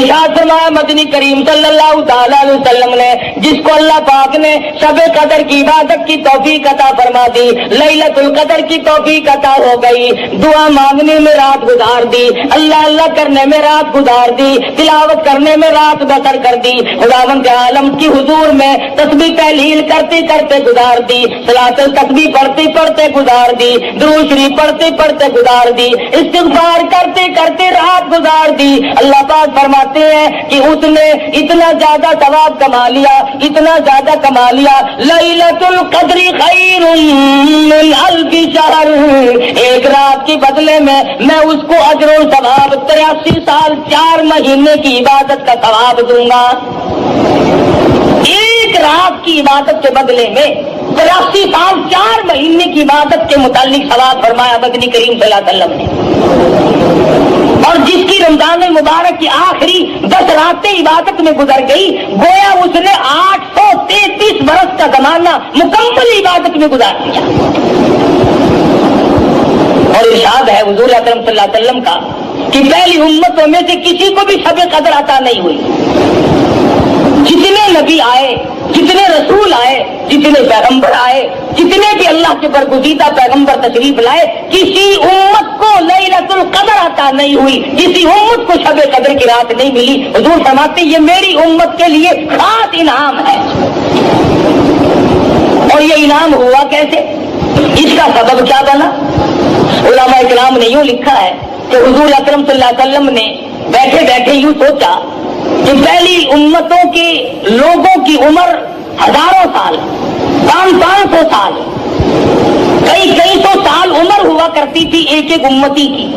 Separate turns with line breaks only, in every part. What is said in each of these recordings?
ارشاد فرمایا مدنی کریم صلی اللہ تعالی علیہ وسلم نے جس کو اللہ پاک نے شب قدر کی عبادت کی توفیق عطا فرما دی، لیلۃ القدر کی توفیق عطا ہو گئی، دعا مانگنے میں رات گزار دی، اللہ اللہ کرنے میں رات گزار دی، تلاوت کرنے میں رات بسر کر دی، خداوند عالم کی حضور میں تسبیح تحلیل کرتے کرتے گزار دی، صلاۃ التسبیح پڑھتے پڑھتے گزار دی، درود شریف پڑھتے پڑھتے گزار دی، استغفار کرتے کرتے رات گزار دی۔ اللہ پاک فرماتے ہیں کہ اس نے اتنا زیادہ ثواب کما لیا، اتنا زیادہ کما لیا، لیلۃ القدر خیر من الف شہر، ایک رات کے بدلے میں اس کو اجر و ثواب 83 سال 4 مہینے کی عبادت کا ثواب دوں گا۔ ایک رات کی عبادت کے بدلے میں 83 سال 4 مہینے کی عبادت کے متعلق ثواب فرمایا مدنی کریم صلی اللہ علیہ وسلم نے۔ اور جس کی رمضان مبارک کی آخری 10 راتیں عبادت میں گزر گئی، گویا اس نے 833 برس کا زمانہ مکمل عبادت میں گزار دیا۔ اور ارشاد ہے حضور اکرم صلی اللہ علیہ وسلم کا کہ پہلی امتوں میں سے کسی کو بھی شب قدر عطا نہیں ہوئی۔ جتنے نبی آئے، جتنے رسول آئے، جتنے پیغمبر آئے، جتنے بھی اللہ کے برگزیدہ پیغمبر تشریف لائے، کسی امت کو لیلۃ القدر عطا نہیں ہوئی، کسی امت کو شب قدر کی رات نہیں ملی۔ حضور فرماتے یہ میری امت کے لیے خاص انعام ہے۔ اور یہ انعام ہوا کیسے؟ اس کا سبب کیا بنا؟ علماء اکرام نے یوں لکھا ہے کہ حضور اکرم صلی اللہ علیہ وسلم نے بیٹھے بیٹھے یوں سوچا کہ پہلی امتوں کے لوگوں کی عمر ہزاروں سال، 500 سال، کئی سو سال عمر ہوا کرتی تھی ایک ایک امتی کی،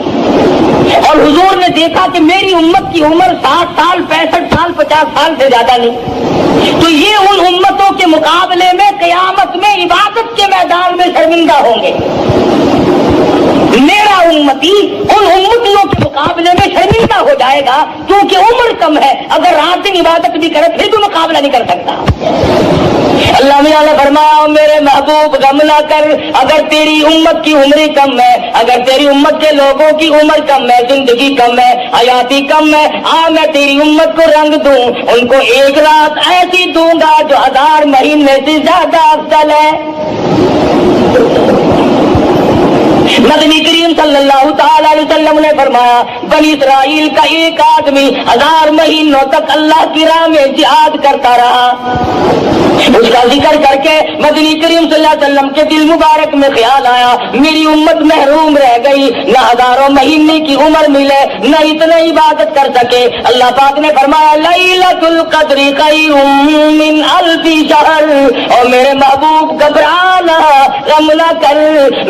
اور حضور نے دیکھا کہ میری امت کی عمر 60 سال 65 سال 50 سال سے زیادہ نہیں، تو یہ ان امتوں کے مقابلے میں قیامت میں عبادت کے میدان میں شرمندہ ہوں گے۔ میرا امتی ان امتیوں کے مقابلے میں شرمندہ ہو جائے گا کیونکہ عمر کم ہے، اگر رات دن عبادت بھی کرے پھر بھی مقابلہ نہیں کر سکتا۔ اللہ میاں نے فرمایا میرے محبوب غم نہ کر، اگر تیری امت کی عمر کم ہے، اگر تیری امت کے لوگوں کی عمر کم ہے، زندگی کم ہے، حیاتی کم ہے، میں تیری امت کو رنگ دوں، ان کو ایک رات ایسی دوں گا جو 1000 مہینے سے زیادہ افضل ہے۔ مدنی کریم صلی اللہ تعالی علیہ وسلم نے فرمایا بنی اسرائیل کا ایک آدمی 1000 مہینوں تک اللہ کی راہ میں جہاد کرتا رہا۔ اس کا ذکر کر کے مدنی کریم صلی اللہ علیہ وسلم کے دل مبارک میں خیال آیا میری امت محروم رہ گئی، نہ ہزاروں مہینے کی عمر ملے، نہ اتنا عبادت کر سکے۔ اللہ پاک نے فرمایا لیلۃ القدر خیر من الف شہر، اور میرے محبوب گھبرانا غم نہ کر،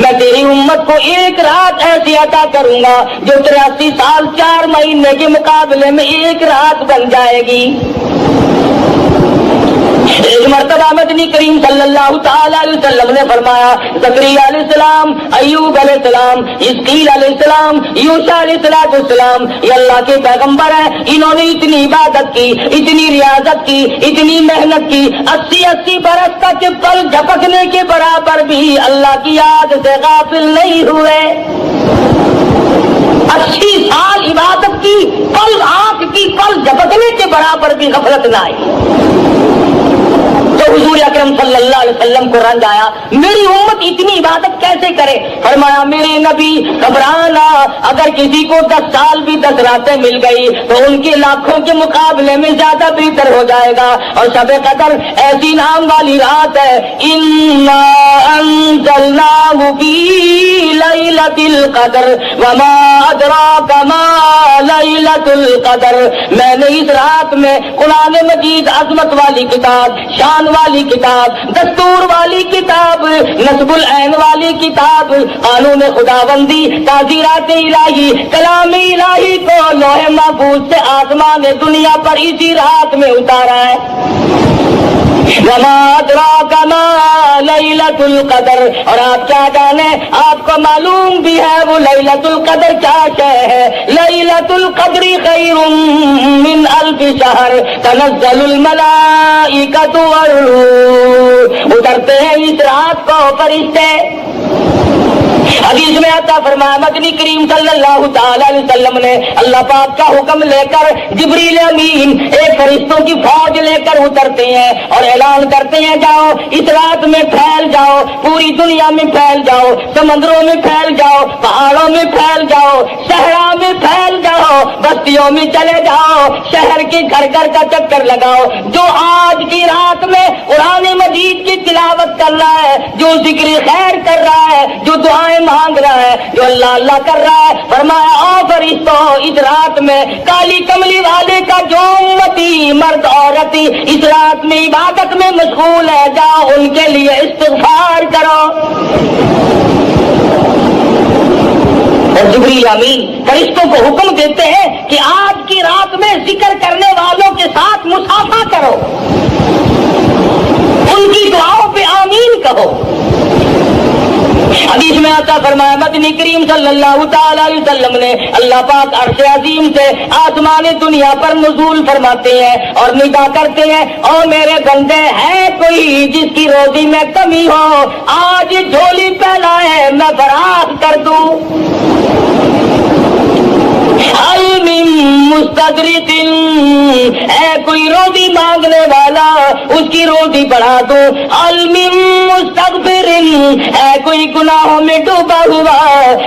میں تیری امت کو ایک رات ایسی عطا کروں گا جو 83 سال 4 مہینے کے مقابلے میں ایک رات بن جائے گی۔ ایک مرتبہ مدنی کریم صلی اللہ تعالی علیہ وسلم نے فرمایا زکریا علیہ السلام، ایوب علیہ السلام، حزقیل علیہ السلام، یوشع علیہ السلام یہ اللہ کے پیغمبر ہیں، انہوں نے اتنی عبادت کی، اتنی ریاضت کی، اتنی محنت کی، 80 برس تک پل جھپکنے کے برابر بھی اللہ کی یاد سے غافل نہیں ہوئے۔ 80 سال عبادت کی، پل آنکھ کی پل جھپکنے کے برابر بھی غفلت نہ آئی۔ تو حضور اکرم صلی اللہ علیہ وسلم کو رنج آیا میری امت اتنی عبادت کیسے کرے؟ فرمایا میرے نبی گھبرانا، اگر کسی کو 10 سال بھی 10 راتیں مل گئی تو ان کے لاکھوں کے مقابلے میں زیادہ بہتر ہو جائے گا، اور شب قدر ایسی نام والی رات ہے انا انزلناہ فی لیلۃ القدر وما ادراک ما لیلۃ القدر، میں نے اس رات میں قرآن مجید عظمت والی کتاب، شان والی کتاب، دستور والی کتاب، نصب العین والی کتاب، قانون خداوندی، تعزیرات الہی، کلام الہی کو لوح محفوظ سے آسمان دنیا پر اسی رات میں اتارا ہے۔ وما ادراک ما لیلۃ القدر، اور آپ کیا جانے، آپ کو معلوم بھی ہے وہ لیلۃ القدر کیا شے ہے۔ لیلۃ القدر خیر من الف شہر تنزل الملائکۃ والروح، اترتے ہیں اس رات کو فرشتے، حدیث میں آتا فرمایا مدنی کریم صلی اللہ تعالی علیہ وسلم نے اللہ پاک کا حکم لے کر جبریل امین ایک فرشتوں کی فوج لے کر اترتے ہیں اور اعلان کرتے ہیں جاؤ اس رات میں پھیل جاؤ، پوری دنیا میں پھیل جاؤ، سمندروں میں پھیل جاؤ، پہاڑوں میں پھیل جاؤ، صحرا میں پھیل جاؤ، بستیوں میں چلے جاؤ، شہر کے گھر گھر کا چکر لگاؤ۔ جو آج کی رات میں قرآن مجید کی تلاوت کر رہا ہے، جو ذکر خیر کر رہا ہے، جو دعائیں مانگ رہا ہے، جو اللہ اللہ کر رہا ہے، فرمایا او فرشتوں اس رات میں کالی کملی والے کا جو امتی مرد عورت اس رات میں عبادت میں مشغول ہے، جاؤ ان کے لیے استغفار کرو۔ اور جبریل امین فرشتوں کو حکم دیتے ہیں کہ آج کی رات میں ذکر کرنے والوں کے ساتھ مصافحہ کرو، ان کی دعاؤں پہ آمین کہو۔ حدیث میں آتا فرمایا مدنی کریم صلی اللہ تعالی علیہ وسلم نے اللہ پاک عرش عظیم سے آسمان دنیا پر نزول فرماتے ہیں اور ندا کرتے ہیں، او میرے بندے ہے کوئی جس کی روزی میں کمی ہو، آج جھولی پھیلائے میں فراخ کر دوں۔ مستدرک ہے کوئی روزی مانگنے والا اس کی روزی بڑھا دو، مستغفر ہے کوئی گناہوں میں ڈوبا ہوا،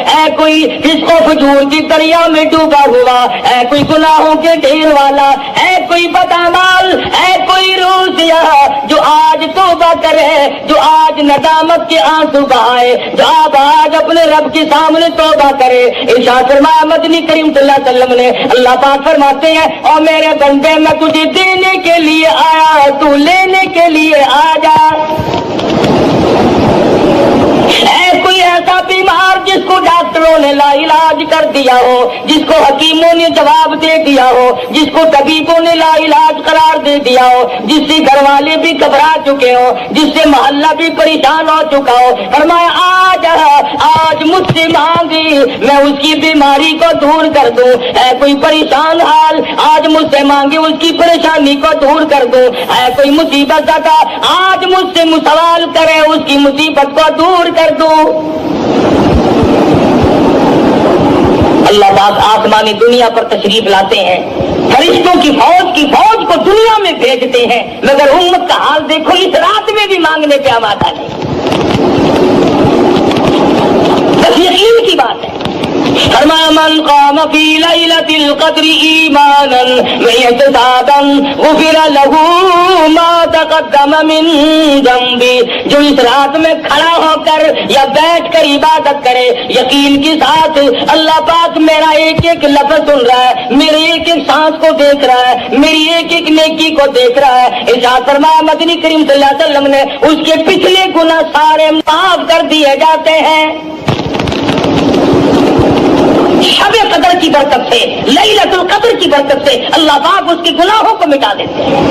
ہے کوئی فسق و فجور کی دریا میں ڈوبا ہوا، ہے کوئی گناہوں کے ڈھیر والا، ہے کوئی بدعمال، ہے کوئی روح سیاہ جو آج توبہ کرے، جو آج ندامت کے آنسو بہائے، جو آج اپنے رب کے سامنے توبہ کرے۔ ارشاد فرمایا مدنی کریم صلی اللہ علیہ وسلم نے اللہ پاک فرماتے ہیں اور میرے بندے میں تجھے دینے کے لیے آیا، تو لینے کے لیے آ جا۔ ہے کوئی ایسا بیمار جس کو ڈاکٹروں نے لا علاج کر دیا ہو، جس کو حکیموں نے جواب دے دیا ہو، جس کو طبیبوں نے لا علاج قرار دے دیا ہو، جس سے گھر والے بھی گھبرا چکے ہو، جس سے محلہ بھی پریشان ہو چکا ہو، فرمایا آج مجھ سے مانگی میں اس کی بیماری کو دور کر دوں۔ ہے کوئی پریشان حال آج مجھ سے مانگے اس کی پریشانی کو دور کر دوں۔ ہے کوئی مصیبت زدہ آج مجھ سے سوال کرے اس کی مصیبت کو دور کر دوں۔ اللہ پاک آسمانی دنیا پر تشریف لاتے ہیں، فرشتوں کی فوج کو دنیا میں بھیجتے ہیں، مگر امت کا حال دیکھو اس رات میں بھی مانگنے پہ آمادہ نہیں۔ بس یقین کی بات ہے۔ فرمایا من قام فی لیلۃ القدر ایمانا واحتسابا غفر له ما تقدم من ذنبہ، جو اس رات میں کھڑا ہو کر یا بیٹھ کر عبادت کرے یقین کے ساتھ، اللہ پاک میرا ایک ایک لفظ سن رہا ہے، میرے ایک ایک سانس کو دیکھ رہا ہے، میری ایک ایک نیکی کو دیکھ رہا ہے۔ ارشاد فرمایا مدنی کریم صلی اللہ علیہ وسلم نے اس کے پچھلے گناہ سارے معاف کر دیے جاتے ہیں۔ شب قدر کی برکت سے، لیلۃ القدر کی برکت سے اللہ پاک اس کے گناہوں کو مٹا دیتے ہیں۔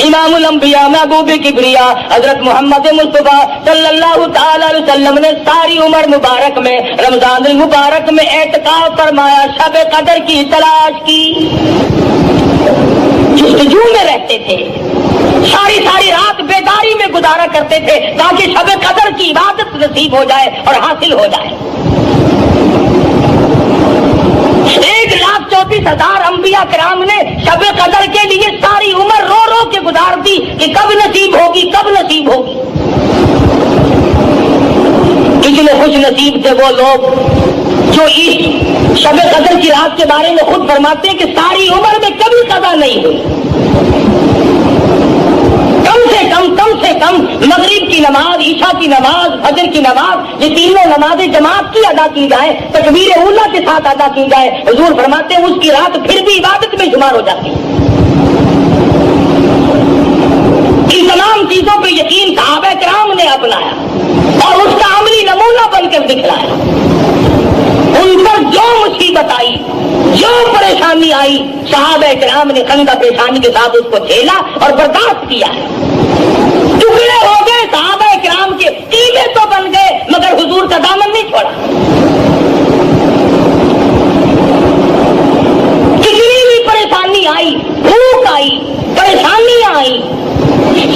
امام الانبیاء محبوب کبریا حضرت محمد مصطفیٰ صلی اللہ تعالی علیہ وسلم نے ساری عمر مبارک میں رمضان المبارک میں اعتکاف فرمایا، شب قدر کی تلاش کی، جستجو میں رہتے تھے، ساری رات بیداری میں گزارا کرتے تھے تاکہ شب قدر کی عبادت نصیب ہو جائے اور حاصل ہو جائے۔ 1,34,000 انبیاء کرام نے شب قدر کے لیے ساری عمر رو رو کے گزار دی کہ کب نصیب ہوگی، کب نصیب ہوگی۔ کتنے خوش نصیب تھے وہ لوگ جو اس شب قدر کی رات کے بارے میں خود فرماتے ہیں کہ ساری عمر میں کبھی قضا نہیں ہوئی۔ کم سے کم مغرب کی نماز، عشاء کی نماز، فجر کی نماز، یہ تینوں نمازیں جماعت کی ادا کی جائے، تکبیر اولیٰ کے ساتھ ادا کی جائے، حضور فرماتے ہیں اس کی رات پھر بھی عبادت میں شمار ہو جاتی ہے۔ ان تمام چیزوں پہ یقین صحابہ کرام نے اپنایا اور اس کا عملی نمونہ بن کر دکھلایا۔ ان پر جو مصیبت آئی، جو پریشانی آئی، صحابہ کرام نے خندہ پیشانی کے ساتھ اس کو جھیلا اور برداشت کیا ہے۔ ٹکڑے ہو گئے صحابہ کرام کے، تیلے تو بن گئے مگر حضور کا دامن نہیں چھوڑا۔ کتنی بھی پریشانی آئی، بھوک آئی، پریشانیاں آئی،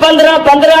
15-15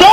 2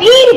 3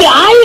3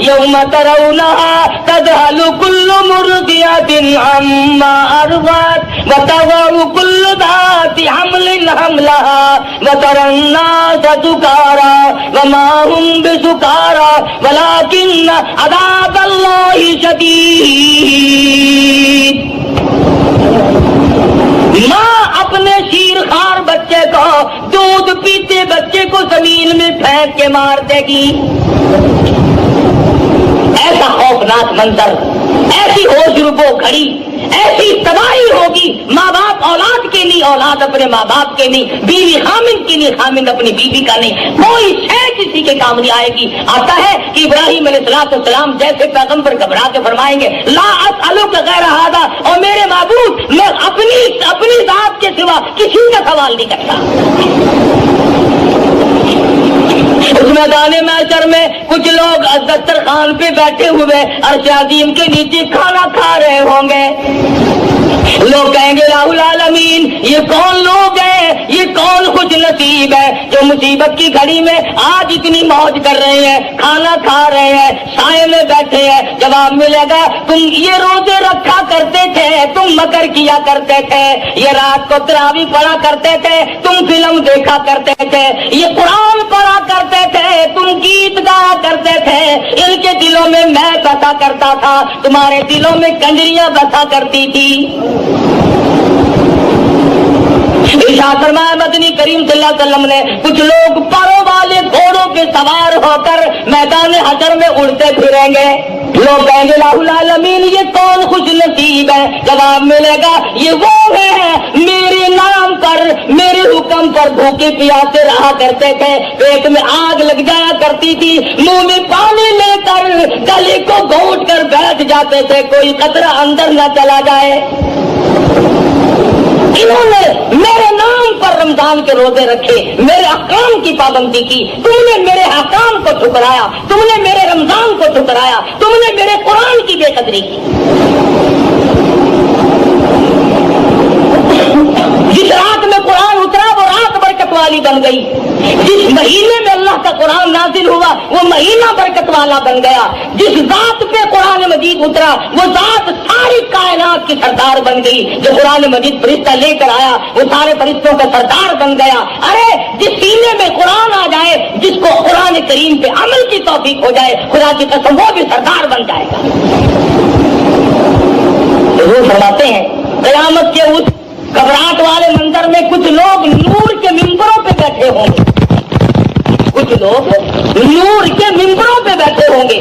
یوم ترونہا تذہل کل مرضعۃ عما ارضعت وتضع کل ذات حمل حملہا وتری الناس سکارا وما ہم بسکارا ولکن عذاب اللہ شدید. ماں اپنے شیر خوار بچے کو، دودھ پیتے بچے کو زمین میں پھینک کے مار دے گی. ایسا خوفناک منظر، ایسی ہوش ربو کھڑی، ایسی تباہی ہوگی. ماں باپ اولاد کے لیے، اولاد اپنے ماں باپ کے لیے، بیوی خامند کے لیے، خامند اپنی بیوی کا نہیں. کوئی شے کسی کے کام نہیں آئے گی. آتا ہے کہ ابراہیم علیہ السلام جیسے پیغمبر گھبرا کے فرمائیں گے لا اسألک غیر ھذا، اور میرے معبود میں اپنی ذات کے سوا کسی کا سوال نہیں کرتا. اس میدان محشر میں کچھ لوگ دسترخوان پہ بیٹھے ہوئے عرش عظیم کے نیچے کھانا کھا رہے ہوں گے. لوگ کہیں گے الہ العالمین، یہ کون لوگ ہیں، یہ کون خوش نصیب ہے جو مصیبت کی گھڑی میں آج اتنی موج کر رہے ہیں، کھانا کھا رہے ہیں، سائے میں بیٹھے ہیں. جواب ملے گا تم یہ روزے رکھا کرتے تھے، تم مکر کیا کرتے تھے، یہ رات کو تراویح پڑھا کرتے تھے، تم فلم دیکھا کرتے تھے، یہ قرآن پڑھا کرتے تھے، تم گیت گایا کرتے تھے. ان کے دلوں میں میں بسا کرتا تھا، تمہارے دلوں میں کنجریاں بسا کرتی تھی. ارشاد فرمایا مدنی کریم صلی اللہ علیہ وسلم نے کچھ لوگ پروں والے گھوڑوں پہ سوار ہو کر میدان حشر میں اڑتے پھریں گے. لوگ کہیں گے الہ العالمین یہ کون خوش نصیب ہے. جواب ملے گا یہ وہ ہیں میرے نام پر، میرے حکم پر بھوکے پیاسے رہا کرتے تھے، پیٹ میں آگ لگ جایا کرتی تھی، منہ میں پانی لے کر گلے کو گھونٹ کر بیٹھ جاتے تھے کوئی قطرہ اندر نہ چلا جائے. انہوں نے میرے نام پر رمضان کے روزے رکھے، میرے احکام کی پابندی کی. تم نے میرے احکام کو ٹھکرایا، تم نے میرے رمضان کو ٹھکرایا، تم نے میرے قرآن کی بے قدری کی. جس رات میں قرآن اترا وہ رات برکت والی بن گئی. جس مہینے میں اللہ کا قرآن نازل ہوا وہ مہینہ برکت والا بن گیا. جس ذات پہ قرآن مجید اترا وہ ذات ساری کائنات کی سردار بن گئی. جو قرآن مجید فرشتہ لے کر آیا وہ سارے فرشتوں کا سردار بن گیا. ارے جس سینے میں قرآن آ جائے، جس کو قرآن کریم پہ عمل کی توفیق ہو جائے، خدا کی قسم وہ بھی سردار بن جائے گا. حضور فرماتے ہیں قیامت کے اس گھبراہٹ والے منظر میں کچھ لوگ نور کے ممبروں پہ بیٹھے ہوں گے. کچھ لوگ نور کے ممبروں پہ بیٹھے ہوں گے.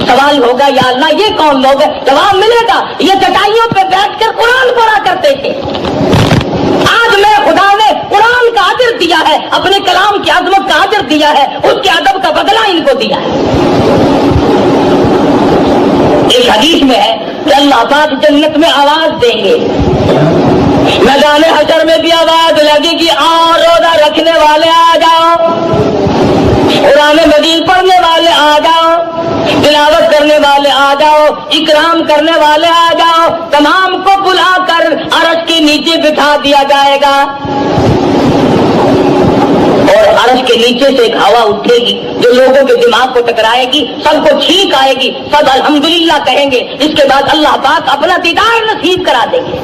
سوال ہوگا یا اللہ یہ کون لوگ ہیں؟ جواب ملے گا یہ چٹائیوں پہ بیٹھ کر قرآن پڑھا کرتے تھے. آج میں خدا نے قرآن کا اجر دیا ہے، اپنے کلام کی عظمت کا اجر دیا ہے، اس کے ادب کا بدلہ ان کو دیا ہے. ایک حدیث میں ہے کہ اللہ پاک جنت میں آواز دیں گے، میدان حشر میں بھی آواز لگے گی آؤ روزہ رکھنے والے آ جاؤ، قرآن مجید پڑھنے والے آ جاؤ، تلاوت کرنے والے آ جاؤ، اکرام کرنے والے آ جاؤ. تمام کو بلا کر عرش کے نیچے بٹھا دیا جائے گا اور عرش کے نیچے سے ایک ہوا اٹھے گی جو لوگوں کے دماغ کو ٹکرائے گی، سب کو چھینک آئے گی، سب الحمدللہ کہیں گے. اس کے بعد اللہ پاک اپنا دیدار نصیب کرا دیں گے.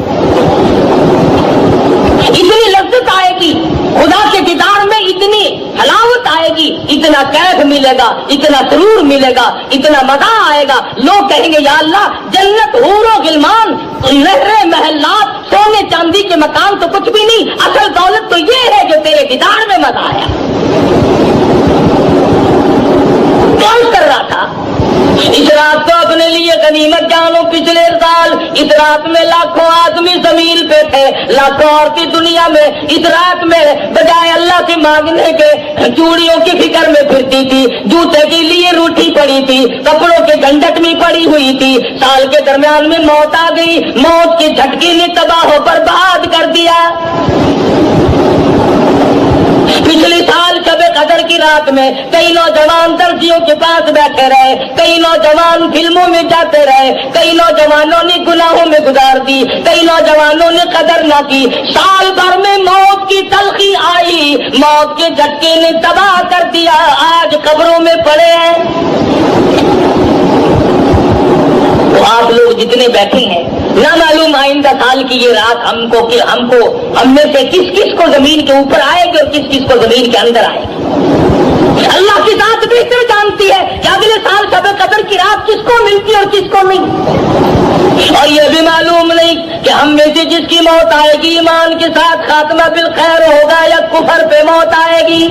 اتنی لذت آئے گی خدا کے دیدار میں، اتنی حلاوت آئے گی، اتنا کیف ملے گا، اتنا سرور ملے گا، اتنا مزہ آئے گا. لوگ کہیں گے یا اللہ جنت حور و غلمان، نہریں، محلات، سونے چاندی کے مکان تو کچھ بھی نہیں، اصل دولت تو یہ ہے جو تیرے دیدار میں مزہ آیا. کون کر رہا تھا اس رات کو اپنے لیے غنیمت جانو. پچھلے سال اس رات میں لاکھوں آدمی زمین پہ تھے، لاکھوں عورتیں دنیا میں اس رات میں بجائے اللہ سے مانگنے کے چوڑیوں کی فکر میں پھرتی تھی، جوتے کے لیے روٹھی پڑی تھی، کپڑوں کے گھنٹٹ میں پڑی ہوئی تھی. سال کے درمیان میں موت آ گئی، موت کے جھٹکے نے تباہ و برباد کر دیا. پچھلے سال شب قدر کی کی رات میں کئی نوجوان درزیوں کے پاس بیٹھے رہے, کئی نوجوان فلموں میں جاتے رہے, کئی نوجوانوں نے گناہوں میں گزار دی, کئی نوجوانوں نے قدر نہ کی. سال بھر میں موت کی تلخی آئی, موت کے جھٹکے نے تباہ کر دیا, آج قبروں میں پڑے ہیں. تو آپ لوگ جتنے بیٹھے ہیں, نہ معلوم آئندہ سال کی یہ رات ہم میں سے کس کس کو زمین کے اوپر آئے گی اور کس کس کو زمین کے اندر آئے گی. اللہ کی ذات بہتر جانتی ہے کہ اگلے سال شب قدر کی رات کس کو ملتی اور کس کو نہیں. اور یہ بھی معلوم نہیں کہ ہم میں سے جس کی موت آئے گی ایمان کے ساتھ خاتمہ بالخیر ہوگا یا کفر پہ موت آئے گی.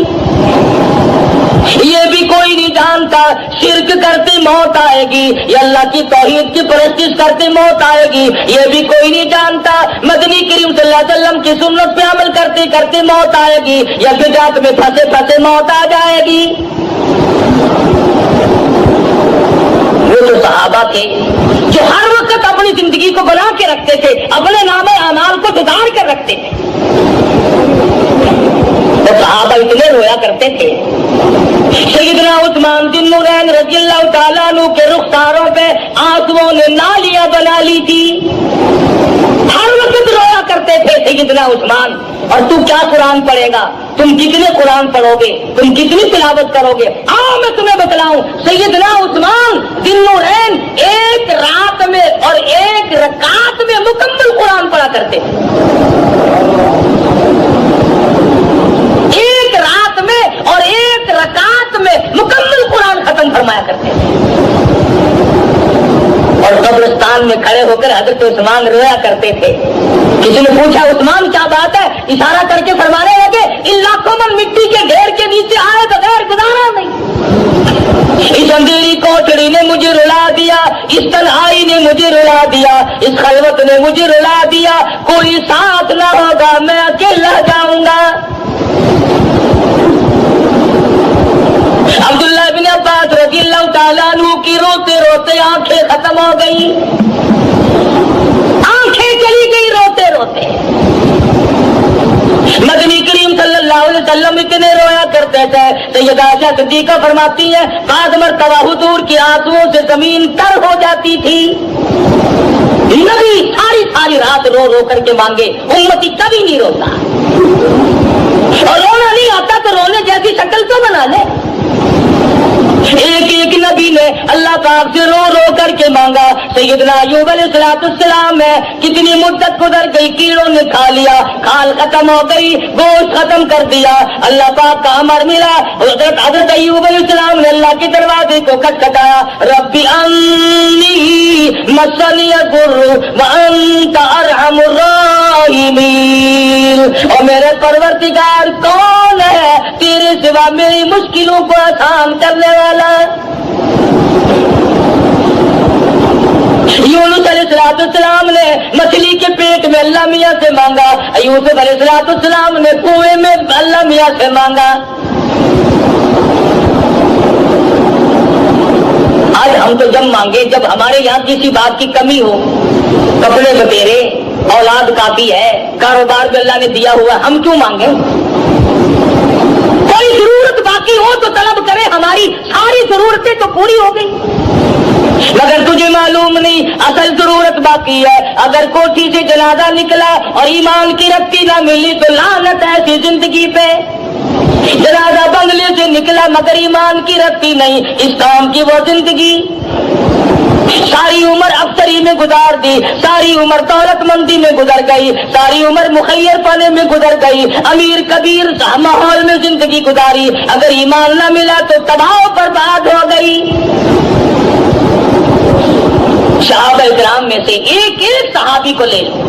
یہ بھی کوئی نہیں جانتا. شرک کرتے موت آئے گی یا اللہ کی توحید کی پرستش کرتے موت آئے گی, یہ بھی کوئی نہیں جانتا. مدنی کریم صلی اللہ علیہ وسلم کی سنت پہ عمل کرتے کرتے موت آئے گی یا بدعت میں پھنسے پھنسے موت آ جائے گی. وہ تو صحابہ تھے جو ہر وقت اپنی زندگی کو بنا کے رکھتے تھے, اپنے نام اعمال کو سدھار کر رکھتے تھے. تو صحابہ اتنے رویا کرتے تھے. سیدنا عثمان ذی النورین رضی اللہ تعالیٰ عنہ کے رخساروں پہ آنسوؤں نے نالیاں بنا لی تھی. ہر وقت رویا کرتے تھے سیدنا عثمان. اور تو کیا قرآن پڑھے گا, تم کتنے قرآن پڑھو گے, تم کتنی تلاوت کرو گے. آؤ میں تمہیں بتلاؤں, سیدنا عثمان ذی النورین ایک رات میں اور ایک رکعت میں مکمل قرآن پڑھا کرتے ایک رات میں اور ایک رکعت میں مکمل قرآن ختم فرمایا کرتے تھے. اور قبرستان میں کھڑے ہو کر حضرت عثمان رویا کرتے تھے. کسی نے پوچھا عثمان کیا بات ہے, اشارہ کر کے فرمانے لگے ان لاکھوں من مٹی کے ڈھیر کے نیچے آئے بغیر گزارا نہیں. اس اندھیری کوٹڑی نے مجھے رلا دیا, اس تنہائی نے مجھے رلا دیا, اس خلوت نے مجھے رلا دیا. کوئی ساتھ نہ ہوگا, میں اکیلا جاؤں گا. عبداللہ بن عباس رضی اللہ تعالیٰ عنہ کی روتے روتے آنکھیں ختم ہو گئی, آنکھیں چلی گئی روتے روتے. مدنی کریم صلی اللہ علیہ وسلم اتنے رویا کرتے تھے. سیدہ عائشہ صدیقہ فرماتی ہیں بعض مرتبہ حضور کی آنسوؤں سے زمین تر ہو جاتی تھی. نبی ساری رات رو رو کر کے مانگے, امتی کبھی نہیں روتا. اور رونا نہیں آتا تو رونے جیسی شکل تو بنا لے. ایک ایک نبی نے اللہ پاک سے رو رو کر کے مانگا. سیدنا ایوب علیہ السلام ہے, کتنی مدت گزر گئی, کیڑوں نے کھا لیا, کھال ختم ہو گئی, گوشت ختم کر دیا. اللہ پاک کا امر ملا, حضرت ایوب علیہ السلام نے اللہ کے دروازے کو کھٹکھٹایا. ربی انی مسنی الضر وانت ارحم الراحمین. اور میرے پروردگار کون ہے تیرے سوا میری مشکلوں کو آسان کرنے والا. یونس علیہ السلام نے مچھلی کے پیٹ میں اللہ میاں سے مانگا, یوسف علیہ السلام نے کنویں میں اللہ میاں سے مانگا. آج ہم تو جب مانگے جب ہمارے یہاں کسی بات کی کمی ہو, کپڑے بتیرے, اولاد کافی ہے, کاروبار بھی اللہ نے دیا ہوا, ہم کیوں مانگیں؟ کوئی ضرورت باقی ہو تو طلب کرے, ہماری ساری ضرورتیں تو پوری ہو گئی. مگر تجھے معلوم نہیں اصل ضرورت باقی ہے. اگر کوٹھی سے جنازہ نکلا اور ایمان کی رتی نہ ملی تو لعنت ایسی زندگی پہ. جنازہ بنگلے سے نکلا مگر ایمان کی رتی نہیں, اس کام کی وہ زندگی. ساری عمر افسری میں گزار دی, ساری عمر دولت مندی میں گزر گئی, ساری عمر مخیر پانے میں گزر گئی, امیر کبیر ماحول میں زندگی گزاری. اگر ایمان نہ ملا تو تباہ و برباد ہو گئی. صحابہ کرام میں سے ایک ایک صحابی کو لے لو,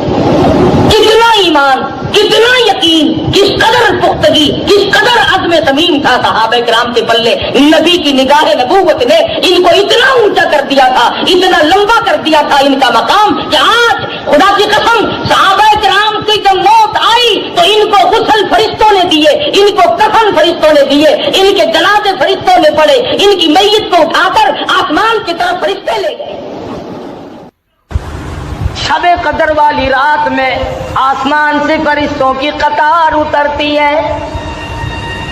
کتنا ایمان, کتنا یقین, کس قدر پختگی, کس قدر عزم صمیم تھا صحابہ کرام کے پلے. نبی کی نگاہ نبوت نے ان کو اتنا اونچا کر دیا تھا, اتنا لمبا کر دیا تھا ان کا مقام کہ آج خدا کی قسم صحابہ کرام کی جب موت آئی تو ان کو غسل فرشتوں نے دیے, ان کو کفن فرشتوں نے دیے, ان کے جنازے فرشتوں نے پڑے, ان کی میت کو اٹھا کر آسمان کی طرف فرشتے لے گئے. شب قدر والی رات میں آسمان سے فرشتوں کی قطار اترتی ہے.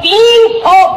300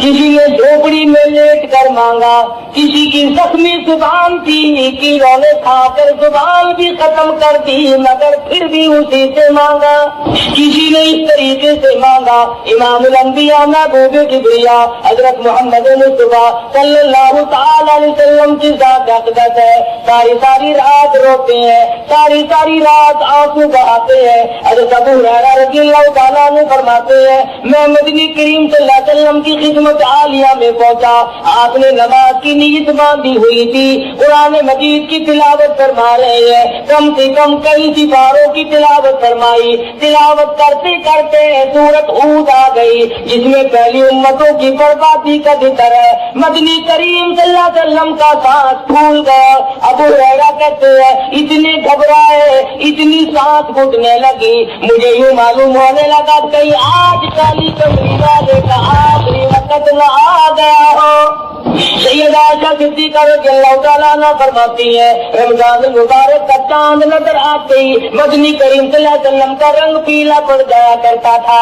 کسی نے جھوپڑی میں لیٹ کر مانگا، کسی کی زخمی زبان تھی، کیڑوں نے کھا کر زبان بھی ختم کر دی مگر پھر بھی اسی سے مانگا، کسی نے اس طریقے سے مانگا۔ امام الانبیاء محبوب کبریا حضرت محمد مصطفیٰ صلی اللہ تعالی علیہ وسلم کی ذات اقدس ہے، ساری ساری رات روتے ہیں، ساری ساری رات آنسو بہاتے ہیں۔ حضرت ابو ہریرہ رضی اللہ تعالیٰ عنہ فرماتے ہیں میں مدنی کریم صلی اللہ علیہ وسلم کی خدمت عالیہ میں پہنچا، آپ نے نماز کی نیت باندھی ہوئی تھی، قرآن مجید کی تلاوت فرما رہے ہیں، کم سے کم کئی سپاروں کی تلاوت فرمائی، تلاوت کرتے کرتے سورت ہود آ گئی جس میں پہلی امتوں کی بربادی کا ذکر ہے۔ مدنی کریم صلی اللہ علیہ وسلم کا سانس پھول گیا۔ ابو ہریرہ کہتے ہیں اتنے گھبرائے، اتنی سانس گھٹنے لگی، مجھے یوں معلوم ہونے لگا کہیں آج کالی کمری والے کا آخری وقت نہ آ گیا ہو۔ سیدہ عائشہ صدیقہ رضی اللہ تعالیٰ عنہ فرماتی ہے رمضان المبارک کا چاند نظر آتے ہی مدنی کریم صلی اللہ علیہ وسلم کا رنگ پیلا پڑ جایا کرتا تھا،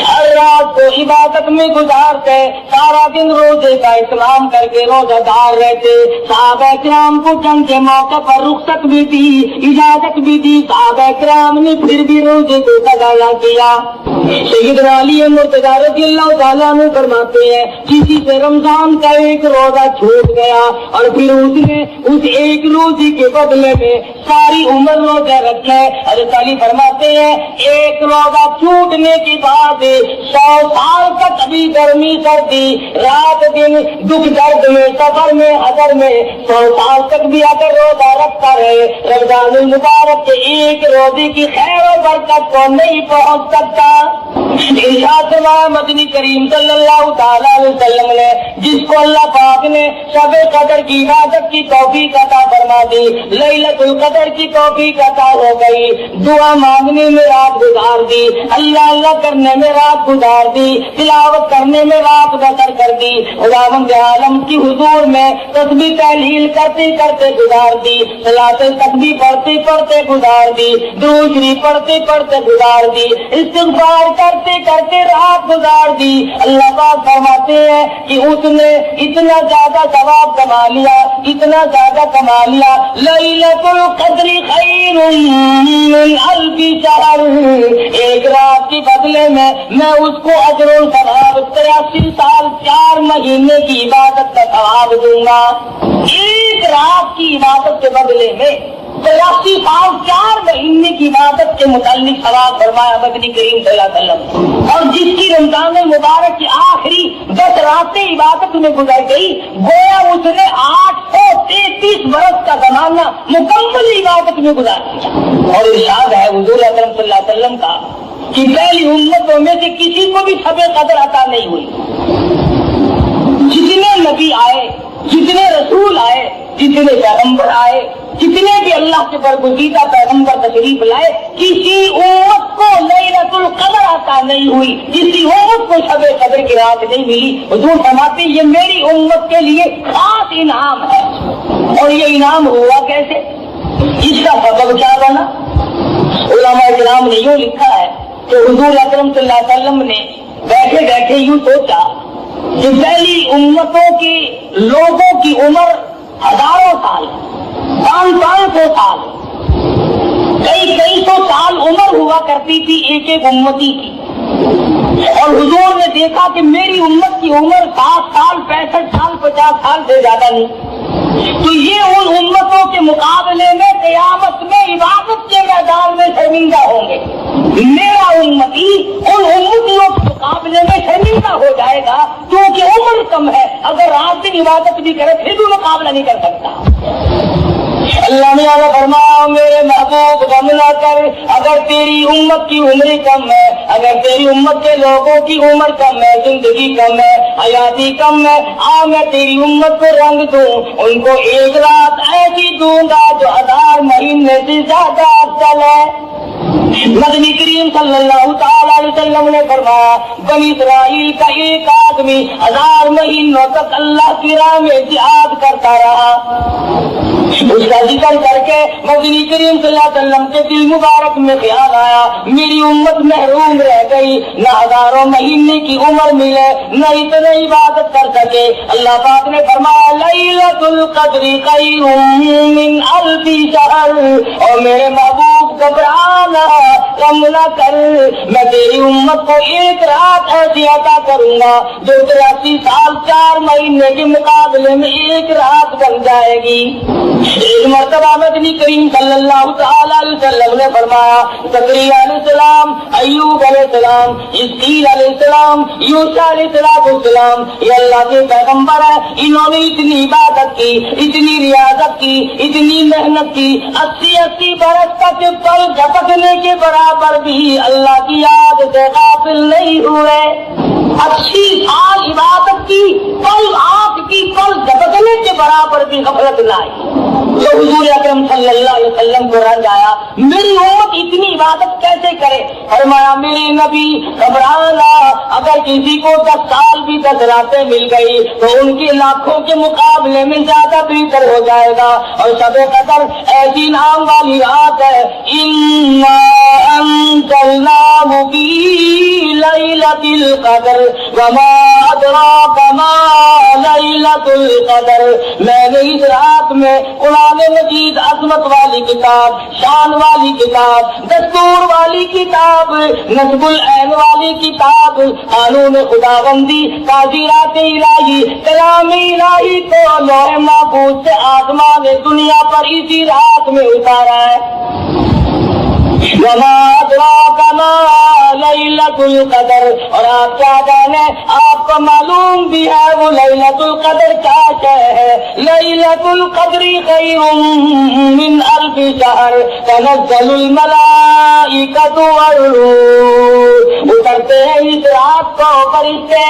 ہر رات کو عبادت میں گزارتے، سارا دن روزے کا اہتمام کر کے روزہ دار رہتے۔ صحابہ کرام کو جنگ کے موقع پر رخصت بھی دی، اجازت بھی دی، صحابہ کرام نے پھر بھی روزے کو قضا نہ کیا۔ سیدنا علی مرتضیٰ رضی اللہ تعالیٰ عنہ فرماتے ہیں کسی سے رمضان کا ایک روزہ چھوٹ گیا اور پھر اس نے اس ایک روزے کے بدلے میں ساری عمر روزہ رکھے۔ حضرت علی فرماتے ہیں ایک روزہ چھوٹنے کے بعد 100 سال تک ابھی گرمی سردی رات دن دکھ درد میں سفر میں حضر میں 100 سال تک بھی اگر روزہ رکھتا رہے رمضان المبارک کے ایک روزے کی خیر و برکت کو نہیں پہنچ سکتا۔ ارشاد فرمایا مدنی کریم صلی اللہ تعالی علیہ وسلم نے جس کو اللہ پاک نے شب قدر کی عبادت کی توفیق عطا فرما دی، لیلۃ القدر کی توفیق عطا ہو گئی، دعا مانگنے میں رات گزار دی، اللہ اللہ کرنے میں رات گزار دی، تلاوت کرنے میں رات بسر کر دی، خداوند عالم کی حضور میں تسبیح تحلیل کرتے کرتے گزار دی، صلاۃ تسبیح پڑھتے پڑھتے گزار دی، درود شریف پڑھتے پڑھتے گزار دی، استغفار کرتے کرتے رات گزار دی۔ اللہ پاک فرماتے ہیں کہ اس نے اتنا زیادہ ثواب کما لیا، اتنا زیادہ کما لیا، لیلۃ القدر خیر من الف شہر، ایک رات کے بدلے میں اس کو اجر و ثواب 83 سال 4 مہینے کی عبادت کا ثواب دوں گا۔ ایک رات کی عبادت کے بدلے میں 83 سال 4 مہینے کی عبادت کے متعلق ثواب فرمایا مدنی کریم صلی اللہ علیہ وسلم۔ اور جس کی رمضان مبارک کی آخری 10 راتیں عبادت میں گزر گئی گویا اس نے 833 برس کا زمانہ مکمل عبادت میں گزار دیا۔ اور ارشاد ہے حضور اکرم صلی اللہ علیہ وسلم کا کہ پہلی امتوں میں سے کسی کو بھی شب قدر عطا نہیں ہوئی، جتنے نبی آئے، جتنے رسول آئے، جتنے پیغمبر آئے، جتنے بھی اللہ کے برگزیدہ پیغمبر تشریف لائے، کسی امت کو لیلۃ القدر عطا نہیں ہوئی، کسی امت کو شب قدر کی رات نہیں ملی۔ حضور فرماتے یہ میری امت کے لیے خاص انعام ہے۔ اور یہ انعام ہوا کیسے؟ اس کا سبب کیا بنا؟ علماء کرام نے یوں لکھا ہے کہ حضور اکرم صلی اللہ علیہ وسلم نے بیٹھے بیٹھے یوں سوچا کہ پہلی امتوں کی لوگوں کی عمر ہزاروں سال، 500 سال، کئی سو سال عمر ہوا کرتی تھی ایک ایک امتی کی، اور حضور نے دیکھا کہ میری امت کی عمر 60 سال 65 سال 50 سال سے زیادہ نہیں، تو یہ ان امتوں کے مقابلے میں قیامت میں عبادت کے میدان میں شرمندہ ہوں گے، میرا امتی ان امتیوں کے مقابلے میں شرمندہ ہو جائے گا کیونکہ عمر کم ہے، اگر رات دن عبادت بھی کرے پھر بھی مقابلہ نہیں کر سکتا۔ اللہ نے فرمایا میرے محبوب غم نہ کر، اگر تیری امت کی عمر کم ہے، اگر تیری امت کے لوگوں کی عمر کم ہے، زندگی کم ہے، حیاتی کم ہے، میں تیری امت کو رنگ دوں، ان کو ایک رات ایسی دوں گا جو 1000 مہینے سے زیادہ افضل ہے۔ نبی کریم صلی اللہ تعالی علیہ وسلم نے فرمایا بنی اسرائیل کا ایک آدمی 1000 مہینوں تک اللہ کی راہ میں جہاد کرتا رہا. اس کا ذکر کر کے نبی کریم صلی اللہ علیہ وسلم کے دل مبارک میں خیال آیا میری امت محروم رہ گئی, نہ 1000 مہینے کی عمر ملے نہ اتنے عبادت کر سکے. اللہ پاک نے فرمایا لیلۃ القدر خیر من 1000 شہر. اور میرے محبوب گھبرانا غم نہ کر, میں تیری امت کو ایک رات ایسی عطا کروں گا جو 83 سال 4 مہینے کے مقابلے میں ایک رات بن جائے گی. ایک مرتبہ نبی کریم صلی اللہ تعالی علیہ وسلم نے فرمایا زکریا علیہ السلام, ایوب علیہ السلام, اسماعیل علیہ السلام, یوسف علیہ السلام یہ اللہ کے پیغمبر ہیں, انہوں نے اتنی عبادت کی, اتنی ریاضت کی, اتنی محنت کی, 80 برس تک پل جھپکنے کے برابر بھی اللہ کی یاد سے غافل نہیں ہوئے. 80 سال عبادت کی, پل آنکھ کی پل جھپکنے کے برابر بھی غفلت نہ آئی. تو حضور اکرم صلی اللہ علیہ وسلم کو رنج آیا میری امت اتنی عبادت کیسے کرے. فرمایا میرے نبی گھبرانا, اگر کسی کو 10 سال بھی 10 راتیں مل گئی تو ان کے لاکھوں کے مقابلے میں زیادہ بہتر ہو جائے گا. اور شب قدر ایسی نام والی رات ہے انا انزلناہ فی لیلۃ القدر وما ادراک ما لیلۃ القدر. میں نے اس رات میں قرآن مجید عظمت والی کتاب, شان والی کتاب, دستور والی کتاب, نصب العین والی کتاب, قانون خداوندی, تعزیرات الہی, کلام الہی کو لوح محفوظ سے آسمان دنیا پر اسی رات میں اتارا ہے. وما ادراک ما لیلۃ القدر. اور آپ کیا جانے, آپ کو معلوم بھی ہے وہ لیلۃ القدر کیا ہے. لیلۃ القدر خیر من 1000 شہر تنزل الملائکۃ والروح. اترتے ہیں اس رات کو فرشتے.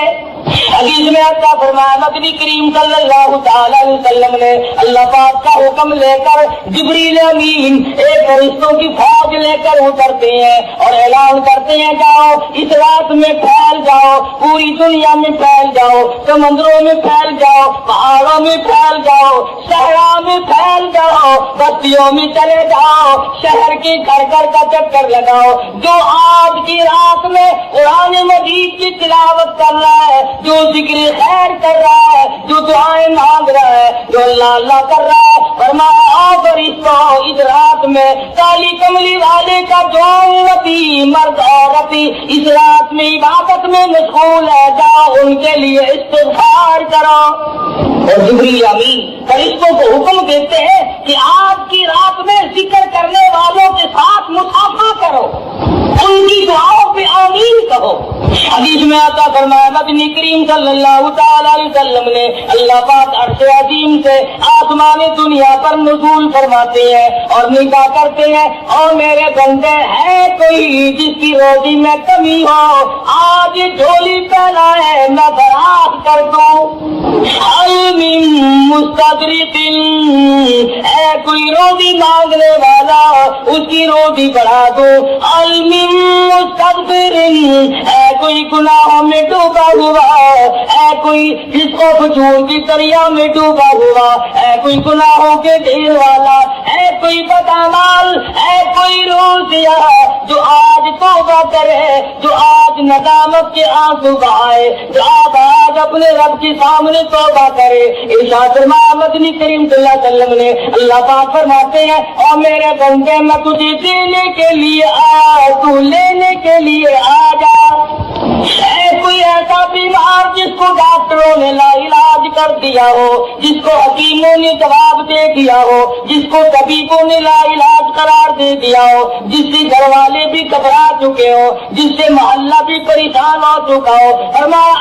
حدیث میں آتا فرمایا نبی کریم صلی اللہ تعالی علیہ وسلم نے اللہ پاک کا حکم لے کر جبریل امین ایک فرشتوں کی فوج لے کر اترتے ہیں اور اعلان کرتے ہیں جاؤ اس رات میں پھیل جاؤ, پوری دنیا میں پھیل جاؤ, سمندروں میں پھیل جاؤ, پہاڑوں میں پھیل جاؤ, صحرا میں پھیل جاؤ, بستیوں میں چلے جاؤ, شہر کے گھر گھر کا چکر لگاؤ. جو آج کی رات میں قرآن مجید کی تلاوت کر رہا ہے, جو ذکر خیر کر رہا ہے, جو دعائیں مانگ رہا ہے, جو اللہ اللہ کر رہا ہے, فرمایا آؤ فرشتوں اس رات میں کالی کملی والے کا جو امتی مرد عورت اس رات میں عبادت میں مشغول ہے جاؤ ان کے لیے استغفار کرو. اور جبریل امین فرشتوں کو حکم دیتے ہیں کہ آج کی رات میں ذکر کرنے والوں کے ساتھ مصافحہ کرو, ان کی دعاؤں پہ آمین کہو. حدیث میں آتا فرمایا نبی کریم صلی اللہ تعالی علیہ وسلم نے اللہ پاک عرش عظیم سے آسمان دنیا پر نزول فرماتے ہیں اور نگاہ کرتے ہیں اور میرے بندے ہے کوئی جس کی روزی میں کمی ہو, آج جھولی پہنا ہے میں فراخ کر دوں. مستدرک ہے کوئی روزی مانگنے والا اس کی روزی بڑھا دو. مستغفر ہے کوئی گناہوں میں ڈوبا ہوا, ہے کوئی جس کو فجور کی دریا میں ڈوبا ہوا, ہے کوئی گناہوں کے ڈھیر والا, ہے کوئی بدعمال, ہے کوئی روزیا جو آج توبہ کرے, جو آج ندامت کے آنسو بہائے, جو آج اپنے رب کے سامنے توبہ کرے. ارشاد فرمایا نبی کریم صلی اللہ علیہ وسلم نے اللہ پاک فرماتے ہیں اور میرے بندے میں تجھے دینے کے لیے آیا, تو لینے کے لیے آ جا. کوئی ایسا بیمار جس کو ڈاکٹروں نے لا علاج کر دیا ہو, جس کو حکیموں نے جواب دے دیا ہو, جس کو طبیبوں نے لا علاج قرار دے دیا ہو, جس سے گھر والے بھی گھبرا چکے ہو, جس سے محلہ بھی پریشان ہو چکا ہو, فرمایا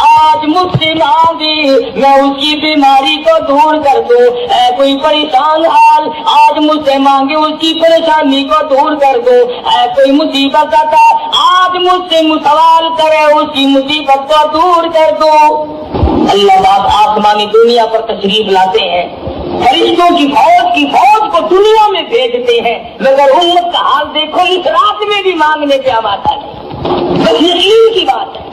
آج مجھ سے مانگی میں اس کی بیماری کو دور کر دوں. اے کوئی پریشان حال آج مجھ سے مانگے اس کی پریشانی کو دور کر دو. اے کوئی مصیبت آتا آج مجھ سے سوال کرے اس کی مصیبت کو دور کر دو. اللہ پاک آسمانی دنیا پر تشریف لاتے ہیں فرشتوں کی فوج کو دنیا میں بھیجتے ہیں، مگر امت کا حال دیکھو، اس رات میں بھی مانگنے پہ آتا نہیں، بس یقین کی بات ہے۔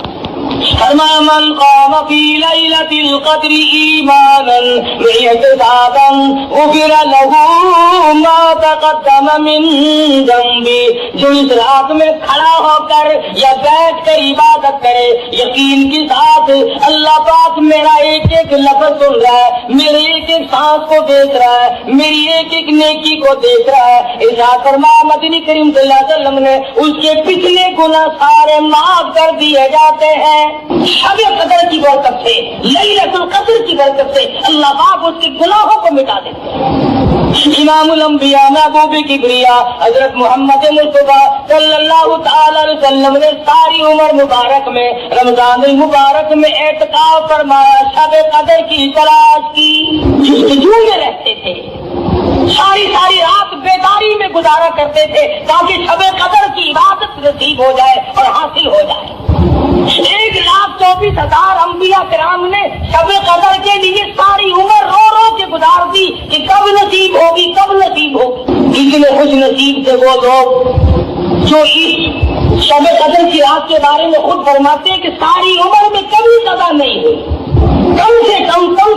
فرمایا من قام فی لیلۃ القدر ایمانا واحتسابا غفر له ما تقدم من ذنبہ، جو اس رات میں کھڑا ہو کر یا بیٹھ کر عبادت کرے یقین کے ساتھ، اللہ پاک میرا ایک ایک لفظ سن رہا ہے، میرے ایک ایک سانس کو دیکھ رہا ہے، میری ایک ایک نیکی کو دیکھ رہا ہے، ارشاد فرمایا مدنی کریم صلی اللہ علیہ وسلم نے اس کے پچھلے گناہ سارے معاف کر دیے جاتے ہیں۔ شب قدر کی برکت سے، لیلۃ القدر کی برکت سے اللہ پاک اس کے گناہوں کو مٹا دیتے ہیں۔ امام الانبیاء محبوب کبریا حضرت محمد مصطفیٰ صلی اللہ تعالی علیہ وسلم نے ساری عمر مبارک میں رمضان المبارک میں اعتکاف فرمایا، شب قدر کی تلاش کی، جستجو میں رہتے تھے، ساری رات بیداری میں گزارا کرتے تھے تاکہ شب قدر کی عبادت نصیب ہو جائے اور حاصل ہو جائے۔ 1,24,000 انبیاء کرام نے شب قدر کے لیے ساری عمر رو رو کے گزار دی کہ کب نصیب ہوگی، کب نصیب ہوگی۔ اتنے خوش نصیب تھے وہ لوگ جو اس شب قدر کی رات کے بارے میں خود فرماتے ہیں کہ ساری عمر میں کبھی قضا نہیں ہوئی، کم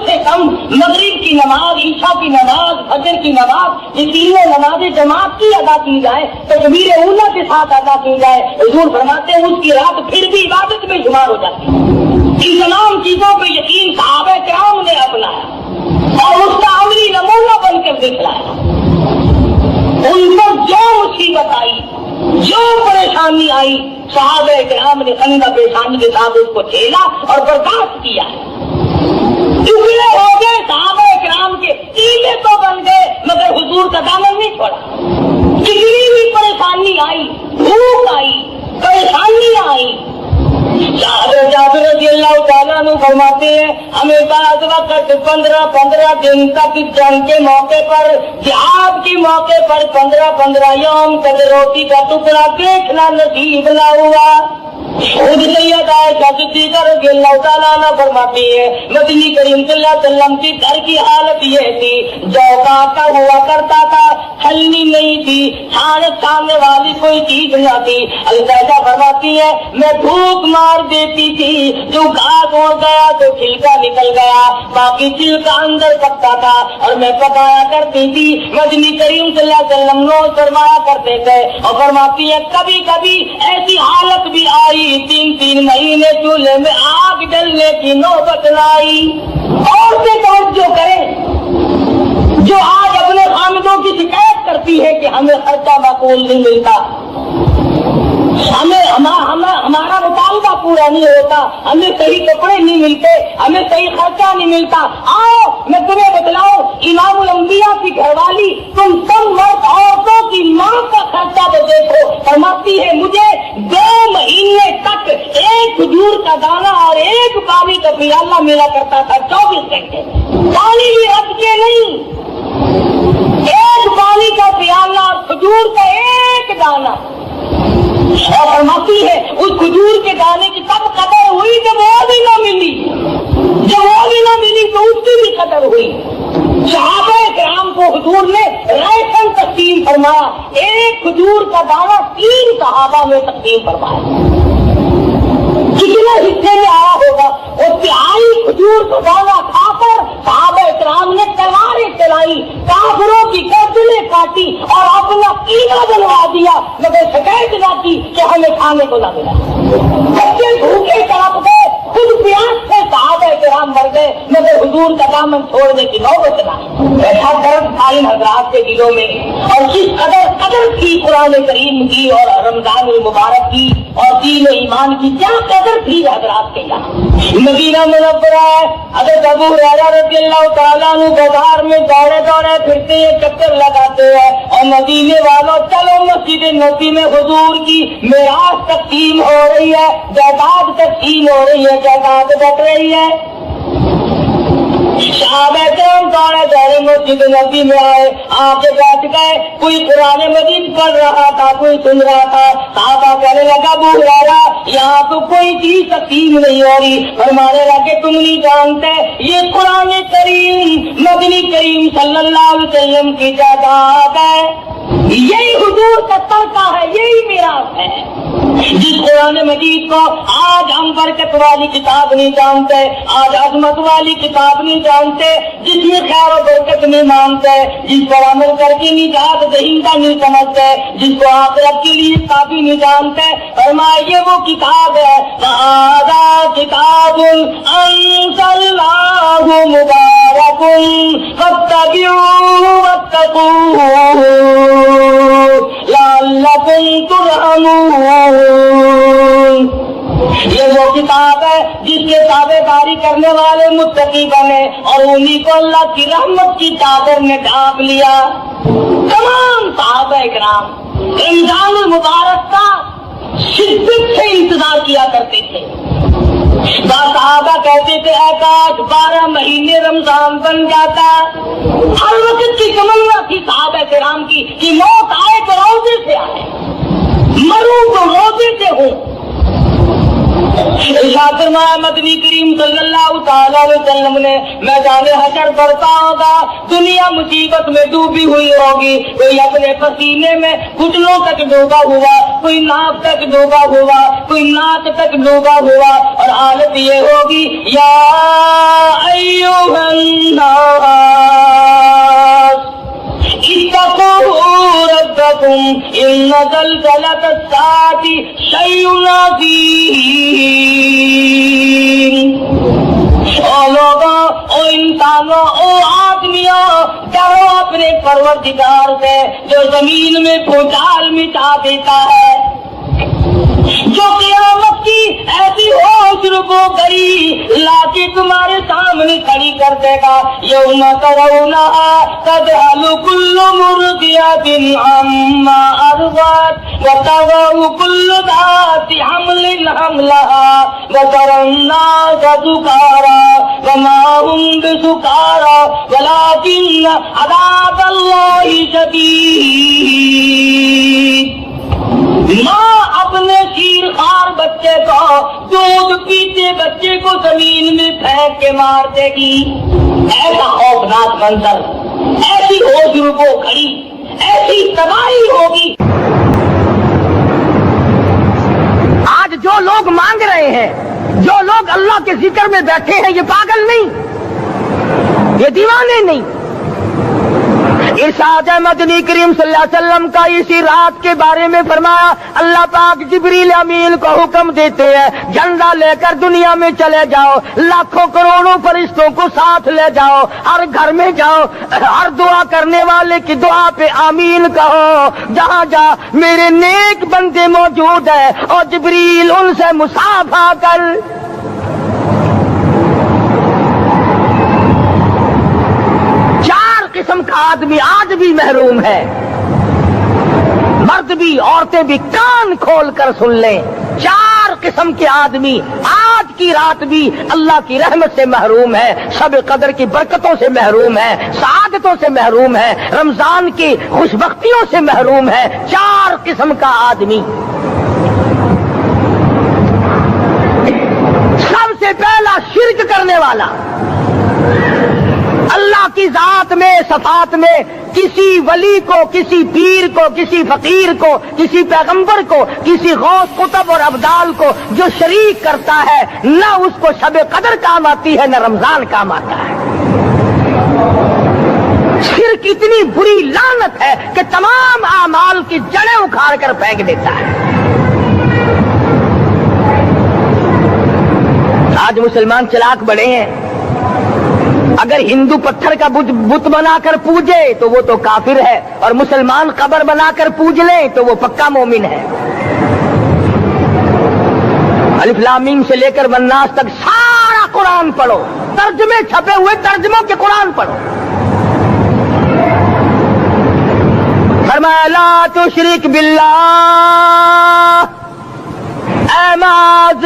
سے کم مغرب کی نماز، عشاء کی نماز، فجر کی نماز، یہ تینوں نمازیں جماعت کی ادا کی جائے، تکبیر اولیٰ کے ساتھ ادا کی جائے، حضور فرماتے ہیں اس کی رات پھر بھی عبادت میں شمار ہو جاتی ہے۔ ان تمام چیزوں پہ یقین صحابہ کرام نے اپنایا اور اس کا عملی نمونہ بن کر دکھلایا۔ ان پر جو مصیبت آئی، جو پریشانی آئی، صحابہ کرام نے خندہ پیشانی کے ساتھ اس کو جھیلا اور برداشت کیا۔ ٹکڑے ہو گئے صحابہ کرام کے، تیلے تو بن گئے مگر حضور کا دامن نہیں چھوڑا۔ کتنی بھی پریشانی آئی، بھوک آئی، پریشانیاں آئی، جابر رضی اللہ تعالیٰ عنہ فرماتے ہیں ہمیں بعض وقت 15 دن تک جنگ کے موقع پر، جہاد کے موقع پر 15 یوم تک روٹی کا ٹکڑا دیکھنا نصیب نہ ہوا۔ خود سید عائشہ صدیقہ رضی اللہ تعالیٰ عنہ فرماتی ہے مدنی کریم صلی اللہ علیہ وسلم کی گھر کی حالت یہ تھی، جو کا آٹا ہوا کرتا تھا، چھلنی نہیں تھی، چھاننے والی کوئی چیز نہ تھی۔ عائشہ فرماتی ہے میں بھوک مار دیتی تھی، جو گھاس ہو گیا تو چھلکا نکل گیا، باقی چھلکا اندر پکتا تھا اور میں پکایا کرتی تھی۔ مدنی کریم صلی اللہ علیہ وسلم روز فرمایا کرتے تھے اور فرماتی ہے کبھی کبھی ایسی حالت بھی آئی 3 مہینے چولہے میں آگ جلنے کی نوبت نہ آئی۔ عورتیں توجہ کریں جو آج اپنے خامدوں کی شکایت کرتی ہے کہ ہمیں خرچہ معقول نہیں ملتا، ہمارا مطالبہ پورا نہیں ہوتا، ہمیں صحیح کپڑے نہیں ملتے، ہمیں صحیح خرچہ نہیں ملتا۔ آؤ میں تمہیں بتلاؤں، امام الانبیاء کی گھر والی تم سب مرد عورتوں کی ماں کا خرچہ تو دیکھو، فرماتی ہے مجھے 2 مہینے تک ایک کھجور کا دانہ اور ایک پانی کا پیالہ ملا کرتا تھا، 24 گھنٹے پانی بھی رکھ کے نہیں، ایک پانی کا پیالہ اور کھجور کا ایک دانہ۔ اور فرماتی ہے اس کھجور کے دانے کی تب قدر ہوئی جب وہ بھی نہ ملی، جب وہ بھی نہ ملی تو اس کی بھی قدر ہوئی۔ صحابہ کرام کو حضور نے راشن تقسیم فرمایا، ایک کھجور کا دانہ 3 صحابہ میں تقسیم فرمایا۔ کتنے حصے میں آیا ہوگا؟ وہ 3 کھجور کا دانہ کھا کر صحابہ کرام نے تلواریں چلائی، کافروں کی گردنیں کاٹی اور اپنا قیمہ بنوا دیا، مگر شکایت نہ کی کہ ہمیں کھانے کو نہ ملا۔ بچے بھوکے تڑپ گئے، خود پیاس سے صحابہ کرام مر گئے، مگر حضور کا دامن چھوڑنے کی نوبت نہ آئی۔ ایسا درد تھا ان حضرات کے دلوں میں، اور کس قدر تھی قرآن کریم کی اور رمضان المبارک کی اور دین و ایمان کی کیا قدر تھی حضرات کے یہاں۔ مدینہ منورہ ہے، حضرت ابو ہریرہ رضی اللہ تعالیٰ عنہ بازار میں دوڑے پھرتے ہیں، چکر لگاتے ہیں اور مدینے والوں چلو مسجد نبی میں حضور کی میراث تقسیم ہو رہی ہے، جائیداد تقسیم ہو رہی ہے، جائیداد بٹ رہی ہے۔ صحابہ کرام دورے دورے مسجد نبی میں آئے، آگے بیٹھ گئے، کوئی قرآن مجید پڑھ رہا تھا، کوئی سن رہا تھا۔ صحابہ کہنے لگا ابو ہریرہ یہاں تو کوئی چیز تقسیم نہیں ہو رہی، فرمانے لگے تم نہیں جانتے یہ قرآن کریم مدنی کریم صلی اللہ علیہ وسلم کی جائیداد ہے، یہی حضور کا ترکہ ہے، یہی میراث ہے۔ جس قرآن مجید کو آج ہم برکت والی کتاب نہیں جانتے، آج عظمت والی کتاب نہیں جانتے، جس میں خیر و برکت نہیں مانتے، جس پر عمل کر کے نجات دہندہ نہیں سمجھتے، جس کو آخرت کے لیے کافی نہیں جانتے، فرمایا یہ وہ کتاب ہے وَهَٰذَا كِتَابٌ أَنزَلْنَاهُ مُبَارَكٌ فَاتَّبِعُوهُ وَاتَّقُوهُ لَعَلَّكُمْ تُرْحَمُونَ۔ یہ وہ کتاب ہے جس کے تابع داری کرنے والے متقی بنے اور انہی کو اللہ کی رحمت کی چادر نے ڈھانپ لیا۔ تمام صحابہ کرام رمضان المبارک کا شدت سے انتظار کیا کرتے تھے۔ صحابہ کہتے تھے اے کاش 12 مہینے رمضان بن جاتا۔ ہر وقت کی تمنا تھی صحابہ کرام کی کہ موت آئے تو روزے سے آئے، مروں تو روزے سے ہوں۔ ارشاد فرمایا مدنی کریم صلی اللہ تعالی علیہ وسلم نے میدان حشر بڑھتا ہوگا، دنیا مصیبت میں ڈوبی ہوئی ہوگی، کوئی اپنے پسینے میں گھٹنوں تک ڈوبا ہوا، کوئی ناک تک ڈوبا ہوا، کوئی ناک تک ڈوبا ہوا، اور حالت یہ ہوگی یا ایھا الناس اتقوا ربکم ان زلزلۃ الساعۃ شیء عظیم۔ او لوگوں، او انسانوں، او آدمیوں، ڈرو اپنے پروردگار سے جو زمین میں بھوچال مچا دیتا ہے، جو قیامت کی ایسی ہوش ربو گری لا کے تمہارے سامنے کھڑی کر دے گا۔ یوم ترونھا تذہل کل مرضعۃ عما ارضعت وتضع کل ذات حمل حملها وترى الناس سکارى وما هم بسکارى ولكن عذاب اللہ شدید۔ ماں اپنے شیر خوار بچے کو، دودھ پیتے بچے کو زمین میں پھینک کے مار دے گی۔ ایسا خوفناک منظر، ایسی ہوش ربو کھڑی، ایسی تباہی ہوگی۔ آج جو لوگ مانگ رہے ہیں، جو لوگ اللہ کے ذکر میں بیٹھے ہیں، یہ پاگل نہیں، یہ دیوانے نہیں۔ ارشاد مدنی کریم صلی اللہ علیہ وسلم کا اسی رات کے بارے میں فرمایا، اللہ پاک جبریل امین کو حکم دیتے ہیں جھنڈا لے کر دنیا میں چلے جاؤ، لاکھوں کروڑوں فرشتوں کو ساتھ لے جاؤ، ہر گھر میں جاؤ، ہر دعا کرنے والے کی دعا پہ آمین کہو، جہاں جا میرے نیک بندے موجود ہیں، اور جبریل ان سے مصافحہ کر۔ قسم کا آدمی آج بھی محروم ہے، مرد بھی عورتیں بھی کان کھول کر سن لیں، 4 قسم کے آدمی آج کی رات بھی اللہ کی رحمت سے محروم ہے، شب قدر کی برکتوں سے محروم ہے، سعادتوں سے محروم ہے، رمضان کی خوش بختیوں سے محروم ہے۔ 4 قسم کا آدمی۔ سب سے پہلا شرک کرنے والا، اللہ کی ذات میں صفات میں کسی ولی کو، کسی پیر کو، کسی فقیر کو، کسی پیغمبر کو، کسی غوث قطب اور ابدال کو جو شریک کرتا ہے، نہ اس کو شب قدر کام آتی ہے، نہ رمضان کام آتا ہے۔ شرک اتنی بری لعنت ہے کہ تمام اعمال کی جڑیں اکھاڑ کر پھینک دیتا ہے۔ آج مسلمان چلاک بڑے ہیں، اگر ہندو پتھر کا بت بنا کر پوجے تو وہ تو کافر ہے، اور مسلمان قبر بنا کر پوج لیں تو وہ پکا مومن ہے۔ الف لام میم سے لے کر والناس تک سارا قرآن پڑھو، ترجمے چھپے ہوئے ترجموں کے قرآن پڑھو۔ فرمایا لا تشرک باللہ اے معاذ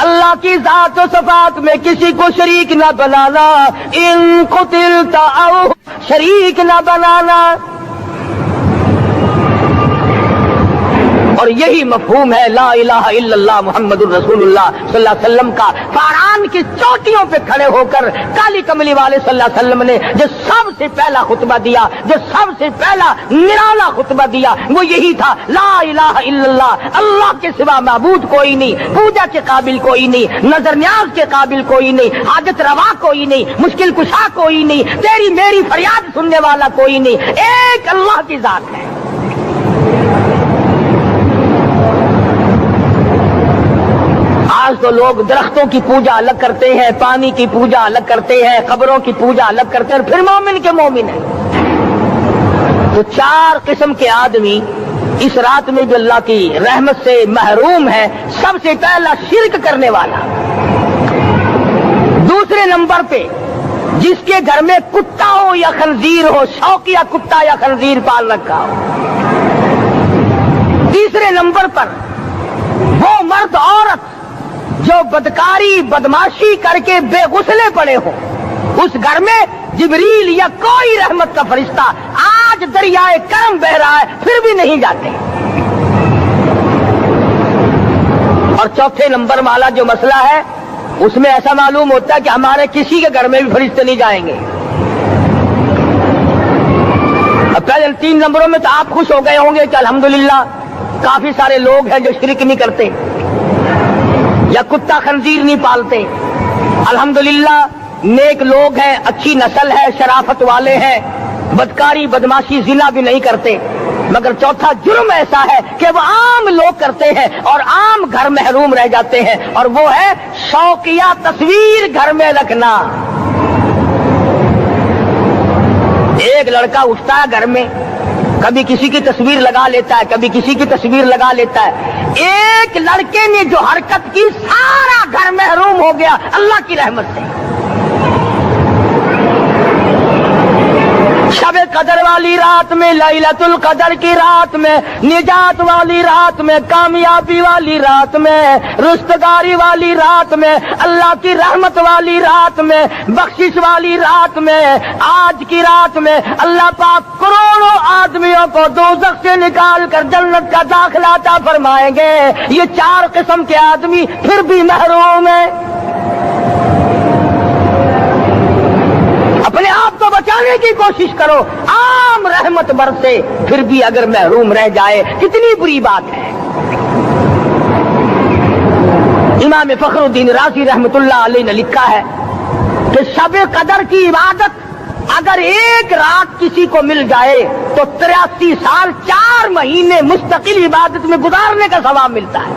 اللہ کی ذات و صفات میں کسی کو شریک نہ بنانا، ان قتلت او شریک نہ بنانا. اور یہی مفہوم ہے لا الہ الا اللہ محمد الرسول اللہ صلی اللہ علیہ وسلم کا. فاران کی چوٹیوں پہ کھڑے ہو کر کالی کملی والے صلی اللہ علیہ وسلم نے جو سب سے پہلا خطبہ دیا، جو سب سے پہلا نرالا خطبہ دیا، وہ یہی تھا لا الہ الا اللہ، اللہ کے سوا معبود کوئی نہیں، پوجا کے قابل کوئی نہیں، نظر نیاز کے قابل کوئی نہیں، حاجت روا کوئی نہیں، مشکل کشا کوئی نہیں، تیری میری فریاد سننے والا کوئی نہیں، ایک اللہ کی ذات ہے. آج تو لوگ درختوں کی پوجا الگ کرتے ہیں، پانی کی پوجا الگ کرتے ہیں، قبروں کی پوجا الگ کرتے ہیں، اور پھر مومن کے مومن ہیں. تو چار قسم کے آدمی اس رات میں جو اللہ کی رحمت سے محروم ہے. سب سے پہلا شرک کرنے والا. دوسرے نمبر پہ جس کے گھر میں کتا ہو یا خنزیر ہو، شوقیہ کتا یا خنزیر پال رکھا ہو. تیسرے نمبر پر وہ مرد عورت جو بدکاری بدماشی کر کے بے غسلے پڑے ہوں. اس گھر میں جبریل یا کوئی رحمت کا فرشتہ آج دریائے کرم بہ رہا ہے پھر بھی نہیں جاتے. اور چوتھے نمبر والا جو مسئلہ ہے اس میں ایسا معلوم ہوتا ہے کہ ہمارے کسی کے گھر میں بھی فرشتے نہیں جائیں گے. اب پہلے 3 نمبروں میں تو آپ خوش ہو گئے ہوں گے کہ الحمدللہ کافی سارے لوگ ہیں جو شرک نہیں کرتے یا کتا خنزیر نہیں پالتے. الحمدللہ نیک لوگ ہیں، اچھی نسل ہے، شرافت والے ہیں، بدکاری بدماشی زنا بھی نہیں کرتے. مگر چوتھا جرم ایسا ہے کہ وہ عام لوگ کرتے ہیں اور عام گھر محروم رہ جاتے ہیں، اور وہ ہے شوقیہ تصویر گھر میں رکھنا. ایک لڑکا اٹھتا ہے گھر میں، کبھی کسی کی تصویر لگا لیتا ہے، کبھی کسی کی تصویر لگا لیتا ہے. ایک لڑکے نے جو حرکت کی سارا گھر محروم ہو گیا اللہ کی رحمت سے. شب قدر والی رات میں، لیلۃ القدر کی رات میں، نجات والی رات میں، کامیابی والی رات میں، رستگاری والی رات میں، اللہ کی رحمت والی رات میں، بخشش والی رات میں، آج کی رات میں اللہ پاک کروڑوں آدمیوں کو دوزخ سے نکال کر جنت کا داخلہ عطا فرمائیں گے. یہ 4 قسم کے آدمی پھر بھی محروم ہیں. اپنے آپ کو بچانے کی کوشش کرو. عام رحمت برسے پھر بھی اگر محروم رہ جائے کتنی بری بات ہے. امام فخر الدین رازی رحمت اللہ علیہ نے لکھا ہے کہ شب قدر کی عبادت اگر ایک رات کسی کو مل جائے تو 83 سال 4 مہینے مستقل عبادت میں گزارنے کا ثواب ملتا ہے.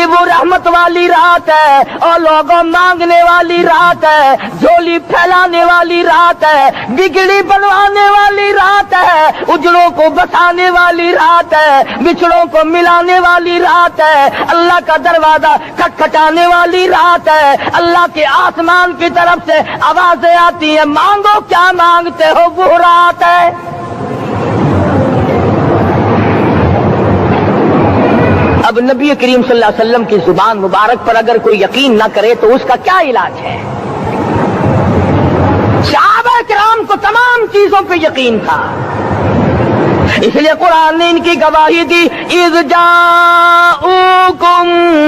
وہ رحمت والی رات ہے اور لوگوں مانگنے والی رات ہے، جھولی پھیلانے والی رات ہے، بگڑی بنوانے والی رات ہے، اجڑوں کو بسانے والی رات ہے، بچڑوں کو ملانے والی رات ہے، اللہ کا دروازہ کھٹکھٹانے والی رات ہے. اللہ کے آسمان کی طرف سے آوازیں آتی ہیں، مانگو کیا مانگتے ہو، وہ رات ہے. اب نبی کریم صلی اللہ علیہ وسلم کی زبان مبارک پر اگر کوئی یقین نہ کرے تو اس کا کیا علاج ہے؟ صحابہ کرام کو تمام چیزوں پہ یقین تھا، اس لیے قرآن نے ان کی گواہی دی. اذ جاءوکم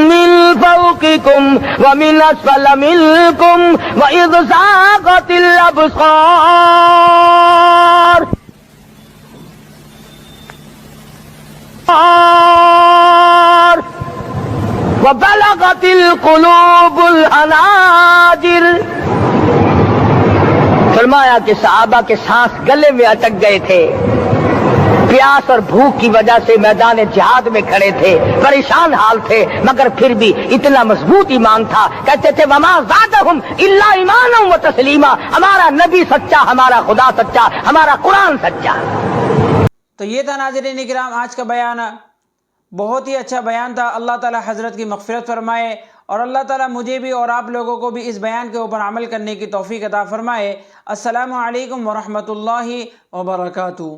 من فوقکم ومن اسفل منکم واذ زاغت الابصار وبلغت القلوب الحناجر. فرمایا کہ صحابہ کے سانس گلے میں اٹک گئے تھے، پیاس اور بھوک کی وجہ سے میدان جہاد میں کھڑے تھے، پریشان حال تھے، مگر پھر بھی اتنا مضبوط ایمان تھا. کہتے تھے وما زادہم الا ایمانا و تسلیما، ہمارا نبی سچا، ہمارا خدا سچا، ہمارا قرآن سچا.
تو یہ تھا ناظرین کرام آج کا بیان. بہت ہی اچھا بیان تھا. اللہ تعالی حضرت کی مغفرت فرمائے اور اللہ تعالی مجھے بھی اور آپ لوگوں کو بھی اس بیان کے اوپر عمل کرنے کی توفیق عطا فرمائے. السلام علیکم ورحمۃ اللہ وبرکاتہ.